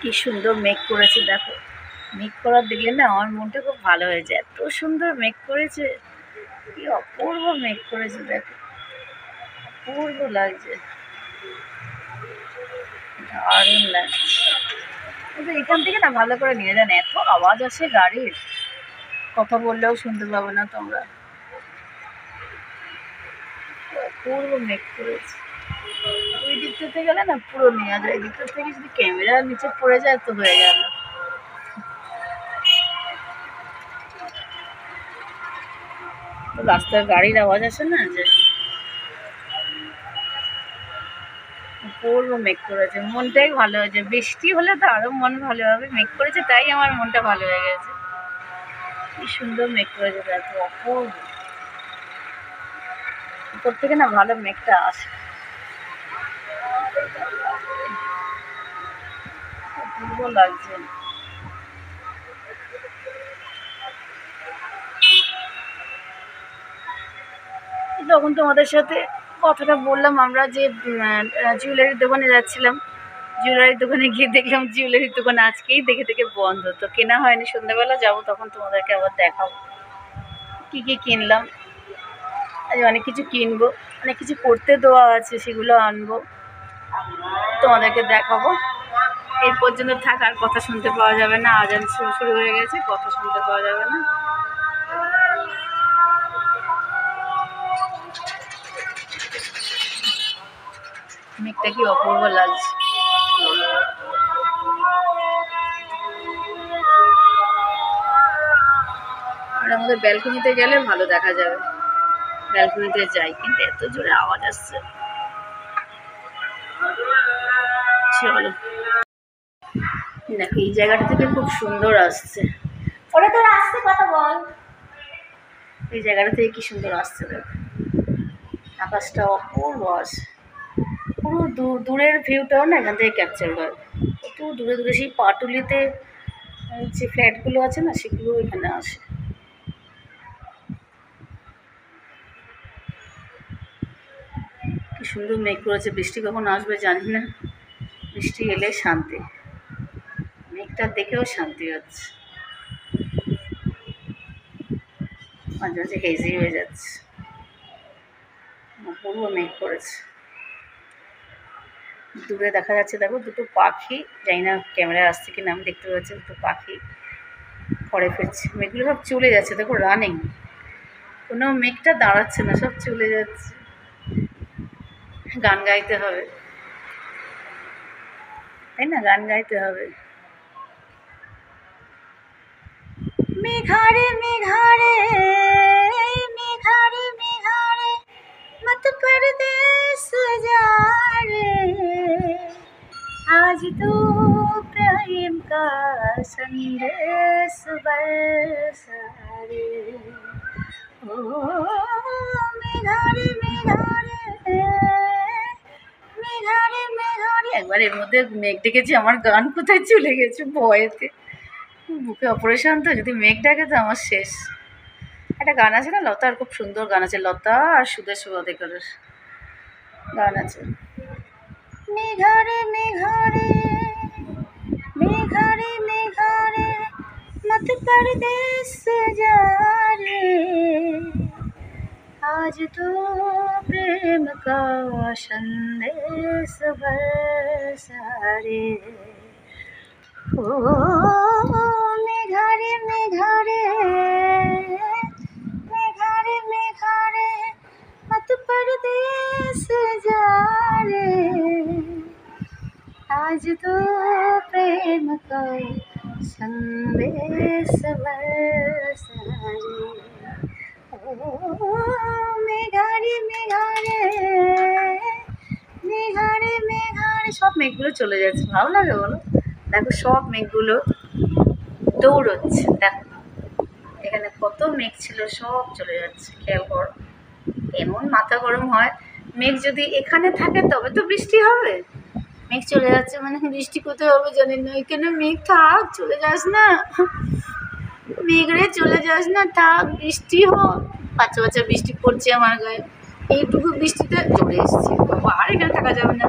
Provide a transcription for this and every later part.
কি সুন্দর মেঘ করেছে দেখো। মেঘ করা দেখলে না আমার মনটা খুব ভালো হয়ে যায়। এত সুন্দর মেঘ করেছে, কি অপূর্ব মেঘ করেছে দেখো, অপূর্ব লাগছে, দারুণ লাগছে। কিন্তু এখান থেকে না ভালো করে নিয়ে যান, এত আওয়াজ আসে গাড়ির, কথা বললেও শুনতে পাবে না তোমরা। অপূর্ব মেঘ করেছে। ওই দিকটা থেকে গেলে না পুরো নেওয়া যায়, দিকটা থেকে যদি ক্যামেরা নিচে পড়ে যায় তো হয়ে গেল। রাস্তায় গাড়ির আওয়াজ আসে না, যে অপূর্ব মেঘ করেছে, মনটাই ভালো হয়েছে। বৃষ্টি হলে তো আরো মন ভালো হবে, মেঘ করেছে তাই আমার মনটা ভালো হয়ে গেছে। কি সুন্দর মেঘ করেছে দেখো, অপূর্ব। উপর থেকে না ভালো মেঘটা আসে, অপূর্ব লাগছে। তখন তোমাদের সাথে কথাটা বললাম, আমরা যে জুয়েলারির দোকানে যাচ্ছিলাম, জুয়েলারির দোকানে গিয়ে দেখলাম জুয়েলারির দোকান আজকেই দেখে দেখে বন্ধ, তো কেনা হয়নি। সন্ধ্যাবেলা যাবো, তখন তোমাদেরকে আবার দেখাবো কী কী কিনলাম। আজ অনেক কিছু কিনবো, অনেক কিছু করতে দেওয়া আছে, সেগুলো আনবো, তোমাদেরকে দেখাবো। এই পর্যন্ত থাকার কথা শুনতে পাওয়া যাবে না, আজান শুরু হয়ে গেছে, কথা শুনতে পাওয়া যাবে না। মেঘটা কি অপূর্ব লাগছে। আর আমাদের ব্যালকনিতে গেলে ভালো দেখা যাবে, ব্যালকনিতে যাই, কিন্তু এত জোরে আওয়াজ আসছে। চলো দেখো, এই জায়গাটা থেকে খুব সুন্দর আসছে। ওরা তোর আসছে কথা বল। এই জায়গাটা থেকে কি সুন্দর আসছে দেখো, আকাশটা অপূর্ব আসে। পুরো দূরের ভিউটাও না এখান থেকে ক্যাপচার হয়। একটু দূরে দূরে সেই পাটুলিতে যে ফ্ল্যাটগুলো আছে না, সেগুলো এখানে আসে। কি সুন্দর মেঘ করেছে, বৃষ্টি কখন আসবে জানি না, বৃষ্টি এলে শান্তি, মেঘটা দেখেও শান্তি হচ্ছে, মাঝে মাঝে হেজি হয়ে যাচ্ছে। অপূর্ব মেঘ করেছে। দূরে দেখা যাচ্ছে দেখো দুটো পাখি, জানি না ক্যামেরায় আসছে কিনা, আমি দেখতে পাচ্ছি দুটো পাখি ঘরে ফিরছে। মেঘগুলো সব চলে যাচ্ছে দেখো, রানিং, কোনো মেঘটা দাঁড়াচ্ছে না, সব চলে যাচ্ছে। গান গাইতে হবে, তাই না, গান গাইতে হবে। মেঘারে মেঘারে মেঘারে মেঘারে मत परदेस जा रे, आज तो प्रेम का संदेश बरसा रे। ओ मेघारे मेघारे মেঘারে মেঘারে, একবার এর মধ্যে মেঘ ডেকেছে, আমার গান কোথায় চলে গেছে ভয়েতে, বুকে অপারেশন তো, যদি মেঘ ডাকে তো আমার শেষ। একটা গান আছে না লতার, খুব সুন্দর গান আছে, লতা আর সুদেশ ওয়াদেকরের গান আছে, মেঘারে মেঘারে মেঘারে মেঘারে मत परदेस जा रे, आज तो प्रेम का संदेश बरसा रे। ओ मेघारे मेघारे मेघारे मेघारे मत परदेस जा रे, आज तो प्रेम का संदेश बरसा रे। মেঘারে মেঘারে মেঘারে মেঘারে, সব মেঘগুলো চলে যাচ্ছে, ভালো লাগে বলো। দেখো সব মেঘগুলো দৌড়চ্ছে, দেখো এখানে কত মেঘ ছিল, সব চলে যাচ্ছে, খেয়াল করো। এমন মাথা গরম হয়, মেঘ যদি এখানে থাকে তবে তো বৃষ্টি হবে, মেঘ চলে যাচ্ছে মানে বৃষ্টি কোথায় হবে জানি না। এখানে মেঘ থাক, চলে যাস না, মেঘ রে চলে যাস না, থাক, বৃষ্টি হোক, বাচ্চা বাচ্চা বৃষ্টি পড়ছে আমার গায়ে, এইটুকু বৃষ্টিতে চলে এসেছি, আর এখানে থাকা যাবে না।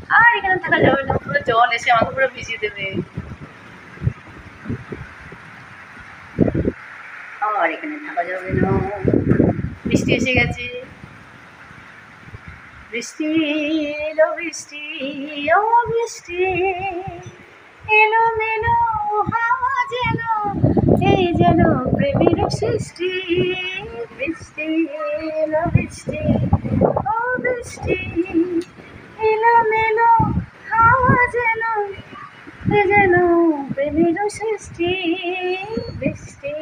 আর এখানে থাকা যাবে না, পুরো জল এসে আমাকে পুরো ভিজিয়ে দেবে। আর এখানে থাকা যাবে না, বৃষ্টি এসে গেছে। বৃষ্টি এলো বৃষ্টি, ও বৃষ্টি এলো মেলো হাওয়া যেন, এই যেন প্রেমের সৃষ্টি। বৃষ্টি এলো বৃষ্টি, ও বৃষ্টি এলো মেলো হাওয়া যেন, এ যেন প্রেমের সৃষ্টি। বৃষ্টি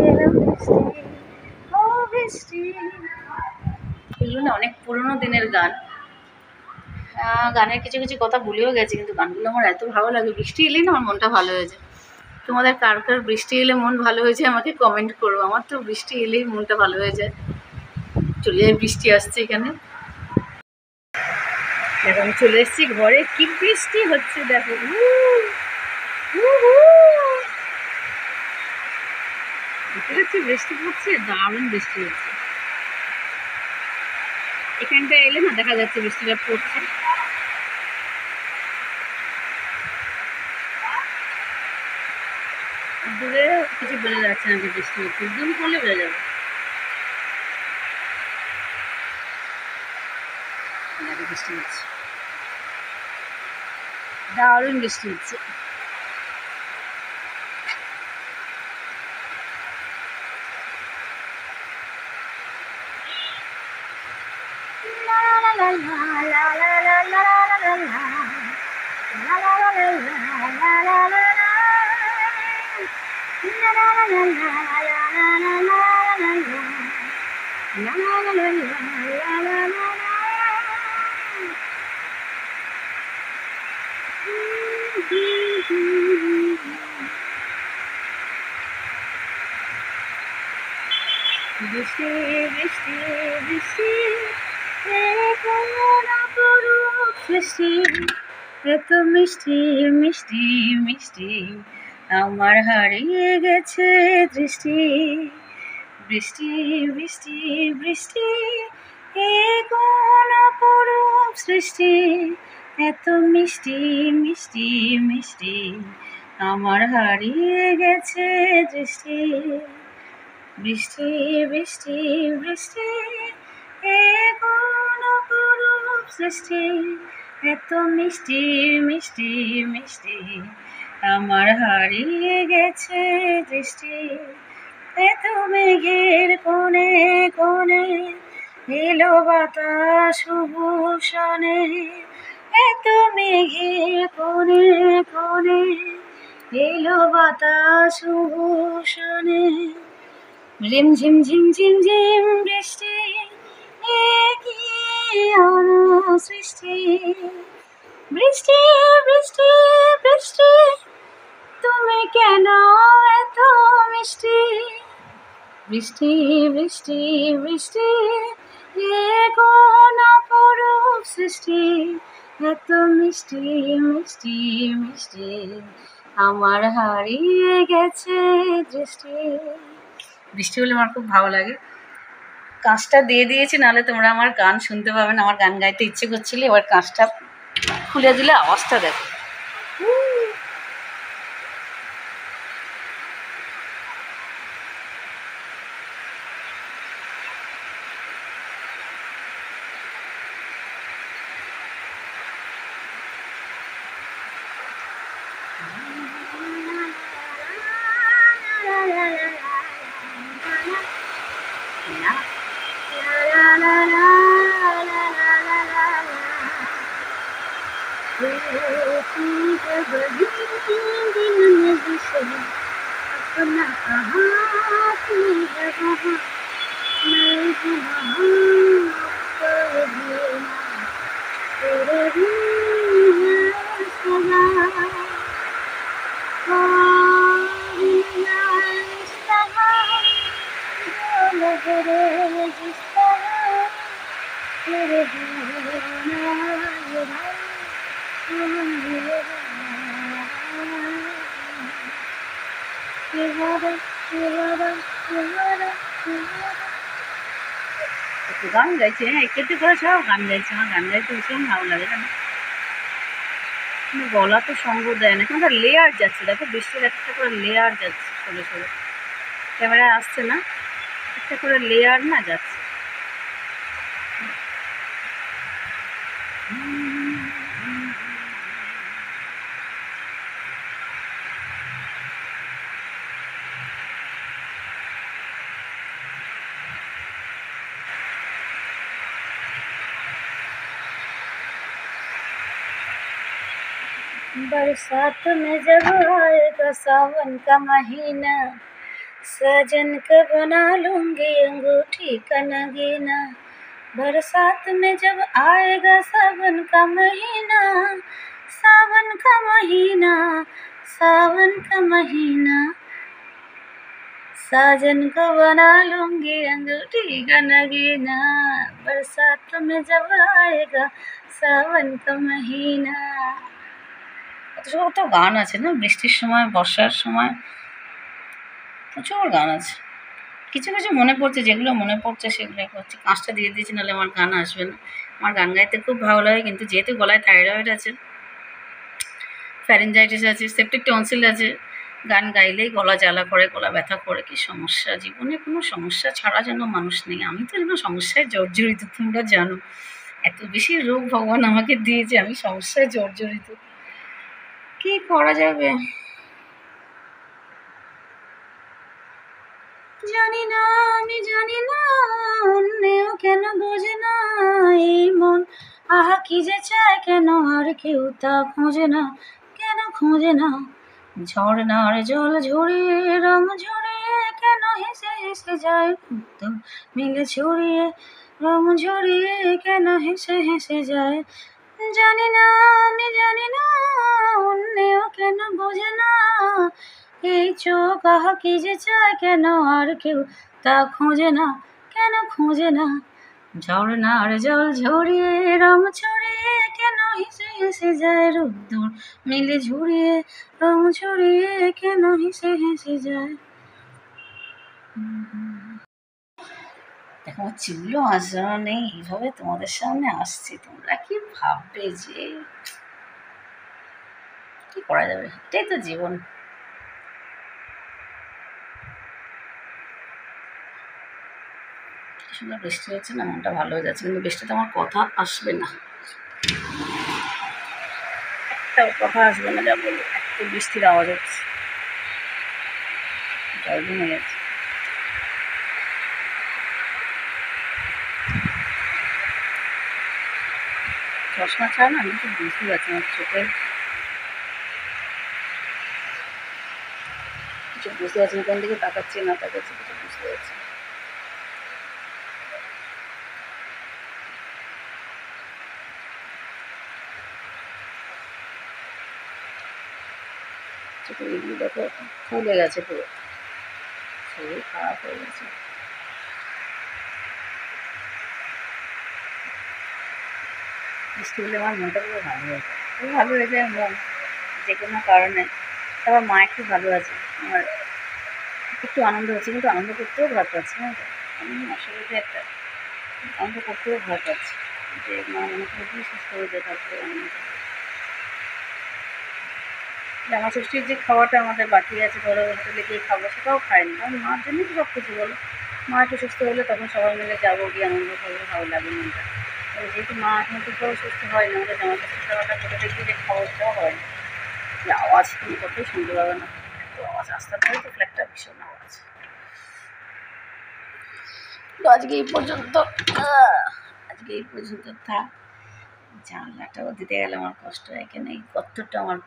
এলো বৃষ্টি, ও বৃষ্টি। এগুলো না অনেক পুরোনো দিনের গান। গানের কিছু কিছু কথা ভুলেও গেছি, কিন্তু গানগুলো আমার এত ভালো লাগে। বৃষ্টি এলেই না আমার মনটা ভালো হয়ে যায়। তোমাদের কার কার বৃষ্টি এলে মন ভালো হয়েছে আমাকে কমেন্ট করো। আমার তো বৃষ্টি এলেই মনটা ভালো হয়ে যায়। চলে যায়, বৃষ্টি আসছে এখানে। দেখো আমি চলে এসেছি ঘরে, কি বৃষ্টি হচ্ছে দেখো। দেখতে পাচ্ছি বৃষ্টি পড়ছে, দারুণ বৃষ্টি হচ্ছে। এখানটা এলে না দেখা যাচ্ছে বৃষ্টিটা পড়ছে। দূরে কিছু বোঝা যাচ্ছে না যে বৃষ্টি হচ্ছে, জুম করলে বোঝা যাবে। বৃষ্টি হচ্ছে, দারুণ বৃষ্টি হচ্ছে। বৃষ্টি বৃষ্টি বৃষ্টি সৃষ্টি, এত মিষ্টি মিষ্টি মিষ্টি আমার হারিয়ে গেছে দৃষ্টি। বৃষ্টি বৃষ্টি বৃষ্টি এ কোন অপরূপ সৃষ্টি, এত মিষ্টি মিষ্টি মিষ্টি আমার হারিয়ে গেছে দৃষ্টি। বৃষ্টি বৃষ্টি বৃষ্টি এ কোন অপরূপ সৃষ্টি, এত মিষ্টি মিষ্টি মিষ্টি আমার হারিয়ে গেছে দৃষ্টি। এত মেঘের কোণে কোণে এলো বাতাস ভূষণে, এত মেঘের কোণে কোণে এলো বাতাস ভূষণে। ঝিম ঝিম ঝিম ঝিম বৃষ্টি, এ কি সৃষ্টি। বৃষ্টি বৃষ্টি বৃষ্টি তুমি কেন এত মিষ্টি। বৃষ্টি বৃষ্টি বৃষ্টি এ কোন অপরূপ সৃষ্টি, এত মিষ্টি মিষ্টি মিষ্টি আমার হারিয়ে গেছে দৃষ্টি। বৃষ্টি হলে আমার খুব ভালো লাগে। কাঁচটা দিয়ে দিয়েছি, নাহলে তোমরা আমার গান শুনতে পাবে না। আমার গান গাইতে ইচ্ছে করছিল, এবার কাঁচটা খুলে দিলে আওয়াজটা দেখো। अपना कहाँ की है वहाँ मैं हूँ वहाँ पर जीना तेरे बिन है सदा इस तरह जो लहरे जिस तरह तेरे होना একটু গান গাইছে, হ্যাঁ একটু একটু করে সব গান গাইছে। আমার গান গাইতে ভীষণ ভালো লাগে জানো। গলা তো সঙ্গ দেয় না, কিন্তু লেয়ার যাচ্ছে, দেখো বৃষ্টির একটা করে লেয়ার যাচ্ছে সরে সরে, ক্যামেরায় আসছে না, একটা করে লেয়ার না যাচ্ছে। बरसात में जब आएगा सावन का महीना, सजन का बना लूंगी अंगूठी का नगीना। बरसात में जब आएगा सावन का महीना, सावन का महीना, सावन का महीना, साजन को बना लूंगी अंगूठी का नगीना। बरसात में जब आएगा सावन का महीना। কত গান আছে না বৃষ্টির সময়, বর্ষার সময়, প্রচুর গান আছে। কিছু কিছু মনে পড়ছে, যেগুলো মনে পড়ছে সেগুলো করছি। কাঁচটা দিয়ে দিয়েছি, নাহলে আমার গান আসবে না। আমার গান গাইতে খুব ভালো লাগে, কিন্তু যেহেতু গলায় থাইরয়েড আছে, ফ্যারেঞ্জাইটিস আছে, সেপ্টিক টনসিল আছে, গান গাইলেই গলা জ্বালা করে, গলা ব্যথা করে। কি সমস্যা! জীবনে কোনো সমস্যা ছাড়া যেন মানুষ নেই। আমি তো যেন সমস্যায় জর্জরিত, তোমরা জানো। এত বেশি রোগ ভগবান আমাকে দিয়েছে, আমি সমস্যায় জর্জরিত। কি করা যাবে জানি না, আমি জানি না, অন্যেও কেন বোঝে না এই মন। আহা কি যে চায় কেন আর কেউ তা খোঁজে না, কেন খোঁজে না। ঝর্ণার জল ঝরিয়ে রং ঝরিয়ে কেন হেসে হেসে যায় উত্তর মিলে ছড়িয়ে, রং ঝরিয়ে কেন হেসে হেসে যায়। জানি না, আমি জানি না, অন্যেও কেন বোঝে না এই চোখ। আহা কি যে চায় কেন আর কেউ তা খোঁজে না, কেন খোঁজে না। ঝর্ণার জল ঝরিয়ে রং ছড়িয়ে কেন হেসে হেসে যায় রোদ্দুর মিলে ঝরিয়ে, রং ছড়িয়ে কেন হেসে হেসে যায়। দেখো আমার চুলও আঁচড়ানো নেই, এইভাবে তোমাদের সামনে আসছি, তোমরা কি ভাববে যে কি করা যাবে, এটাই তো জীবন। সুন্দর বৃষ্টি হচ্ছে না, মনটা ভালো হয়ে যাচ্ছে, কিন্তু বৃষ্টিতে আমার কথা আসবে না, একটাও কথা আসবে না, যা বলবো একটু বৃষ্টির আওয়াজ হচ্ছে, জল জমে গেছে। চশমা ছাড়া না আমি খুব বুঝতে পারছি, আমার চোখে কিছু বুঝতে পারছি না, কোন দিকে তাকাচ্ছি না তাকাচ্ছি কিছু বুঝতে পারছি। চোখে এগুলো দেখো ফুলে গেছে, পুরো শরীর খারাপ হয়ে গেছে। বৃষ্টি হলে আমার মনটা পুরো ভালো হয়ে যায়, খুব ভালো হয়ে যায় মন, যে কোনো কারণে। তারপর মা একটু ভালো আছে, আমার একটু আনন্দ হচ্ছে, কিন্তু আনন্দ করতেও ভয় পাচ্ছি না, আমি অসুবিধা একটা আনন্দ করতেও ভয় পাচ্ছি যে মা মনে করে দিয়ে সুস্থ হয়ে যায়, তারপরে আনন্দ। জামা ষষ্ঠীর যে খাওয়াটা আমাদের বাকি আছে, ধরো হোটেলে গিয়ে খাবো, সেটাও খাইনি, কারণ মার জন্যই তো সব কিছু। বলো, মা একটু সুস্থ হলে তখন সবাই মিলে যাবো, গিয়ে আনন্দ করবো, ভালো লাগে মনটা। যেহেতু মা এখন থেকেও সুস্থ হয়নি, আমাদের জামা ষষ্ঠীর খাওয়াটা হোটেলে গিয়ে যে খাওয়া সেটাও হয় না। যে আওয়াজ তুমি কতই শুনতে পাবে না, তো আওয়াজ আসতে পারে, তো ফ্ল্যাটটা ভীষণ আওয়াজ। তো আজকে এই পর্যন্ত, আজকে এই পর্যন্ত থাক। জানলাটাও দিতে গেলে আমার কষ্ট হয়, কেন এই কতটা আমার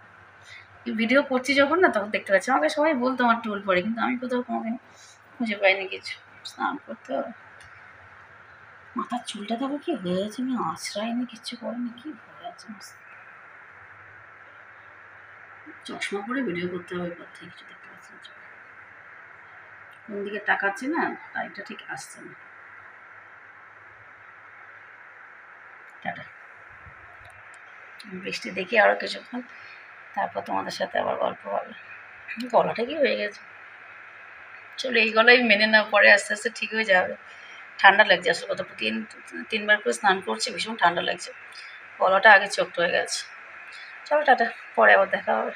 ভিডিও করছি যখন না, তখন দেখতে পাচ্ছি। আমাকে সবাই বলতো আমার টুল পরে, কিন্তু আমি কোথাও কোনোদিন খুঁজে পাইনি কিছু। স্নান করতে হবে, মাথার চুলটা দেখো কি হয়ে গেছে, আমি আঁচড়াইনি, কিচ্ছু করিনি, কি হয়ে আছে। চশমা পরে ভিডিও করতে হবে, এবার ঠিক কিছু দেখতে পাচ্ছি না, কোন দিকে তাকাচ্ছি না, লাইটটা ঠিক আসছে না। টাটা। বৃষ্টি দেখি আরও কিছুক্ষণ, তারপর তোমাদের সাথে আবার গল্প হবে। গলাটা কি হয়ে গেছে, চলো এই গলাই মেনে নাও, পরে আস্তে আস্তে ঠিক হয়ে যাবে। ঠান্ডা লাগছে আসলে, কত তিনবার করে স্নান করছি, ভীষণ ঠান্ডা লাগছে, গলাটা আগে চোখটা হয়ে গেছে। চলো টাটা, পরে আবার দেখা হবে।